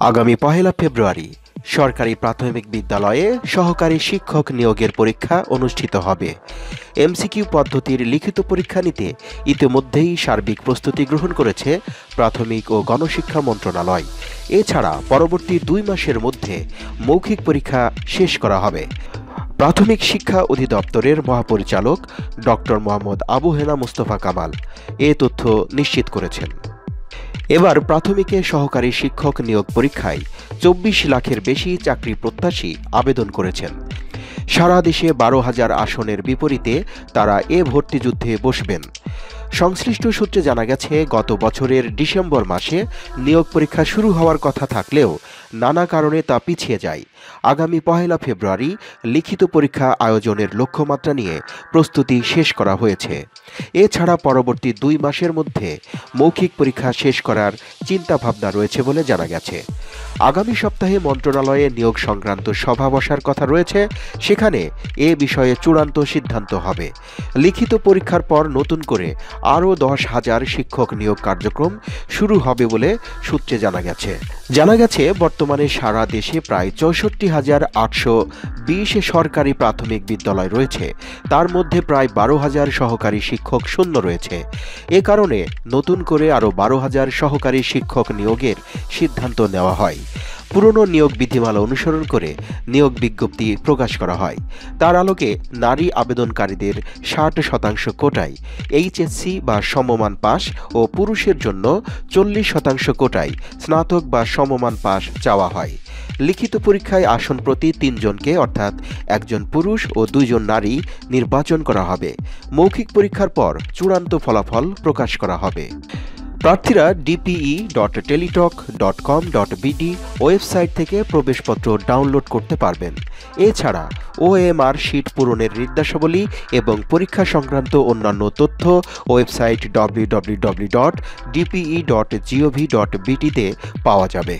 আগামী ১ ফেব্রুয়ারি সরকারি প্রাথমিক বিদ্যালয়ে সহকারী শিক্ষক নিয়োগের পরীক্ষা অনুষ্ঠিত হবে। এমসিকিউ পদ্ধতির লিখিত পরীক্ষা নিতে ইতিমধ্যেই সার্বিক প্রস্তুতি গ্রহণ করেছে প্রাথমিক ও গণশিক্ষা মন্ত্রণালয়। এছাড়া পরবর্তী ২ মাসের মধ্যে মৌখিক পরীক্ষা শেষ করা হবে। প্রাথমিক শিক্ষা অধিদপ্তরের মহাপরিচালক ডক্টর মোহাম্মদ আবু হেনা মুস্তফা কামাল এ তথ্য নিশ্চিত করেছেন। এবার প্রাথমিকে সহকারী শিক্ষক নিয়োগ পরীক্ষায় ২৪ লাখের বেশি চাকরি প্রত্যাশী আবেদন করেছেন। সারা দেশে ১২,০০০ আসনের বিপরীতে তারা এ ভর্তি যুদ্ধে বসবেন। সংশ্লিষ্ট সূত্রে জানা গেছে, গত বছরের ডিসেম্বর মাসে নিয়োগ পরীক্ষা শুরু হওয়ার কথা থাকলেও নানা কারণে তা পিছিয়ে যায়। আগামী ১ ফেব্রুয়ারি লিখিত পরীক্ষা আয়োজনের লক্ষ্যমাত্রা নিয়ে প্রস্তুতি শেষ করা হয়েছে। এছাড়া পরবর্তী ২ মাসের মধ্যে মৌখিক পরীক্ষা শেষ করার চিন্তাভাবনা রয়েছে বলে জানা গেছে। আগামী সপ্তাহে মন্ত্রণালয়ে নিয়োগ সংক্রান্ত সভা বসার কথা রয়েছে। সেখানে এ বিষয়ে চূড়ান্ত সিদ্ধান্ত হবে। লিখিত পরীক্ষার পর নতুন করে আরও ১০,০০০ শিক্ষক নিয়োগ কার্যক্রম শুরু হবে বলে সূত্রে জানা গেছে বর্তমানে সারা দেশে প্রায় ৬৪,৮২০ সরকারি প্রাথমিক বিদ্যালয় রয়েছে। তার মধ্যে প্রায় ১২,০০০ সহকারী শিক্ষক শূন্য রয়েছে। এ কারণে নতুন করে আরও ১২,০০০ সহকারী শিক্ষক নিয়োগের সিদ্ধান্ত নেওয়া হয়। পুরনো নিয়োগ বিধিমালা অনুসরণ করে নিয়োগ বিজ্ঞপ্তি প্রকাশ করা হয়। তার আলোকে নারী আবেদনকারীদের ৬০% কোটায় এইচএসসি বা সমমান পাস ও পুরুষের জন্য ৪০% কোটায় স্নাতক বা সমমান পাস চাওয়া হয়। লিখিত পরীক্ষায় আসন প্রতি ৩ জনকে অর্থাৎ ১ জন পুরুষ ও ২ জন নারী নির্বাচন করা হবে। মৌখিক পরীক্ষার পর চূড়ান্ত ফলাফল প্রকাশ করা হবে। প্রার্থীরা dpe.teletalk.com.bd ওয়েবসাইট থেকে প্রবেশপত্র ডাউনলোড করতে পারবেন। এছাড়া ওএমআর শীট পূরণের নির্দেশাবলী এবং পরীক্ষা সংক্রান্ত অন্যান্য তথ্য ওয়েবসাইট www.dpe.gov.bt তে পাওয়া যাবে।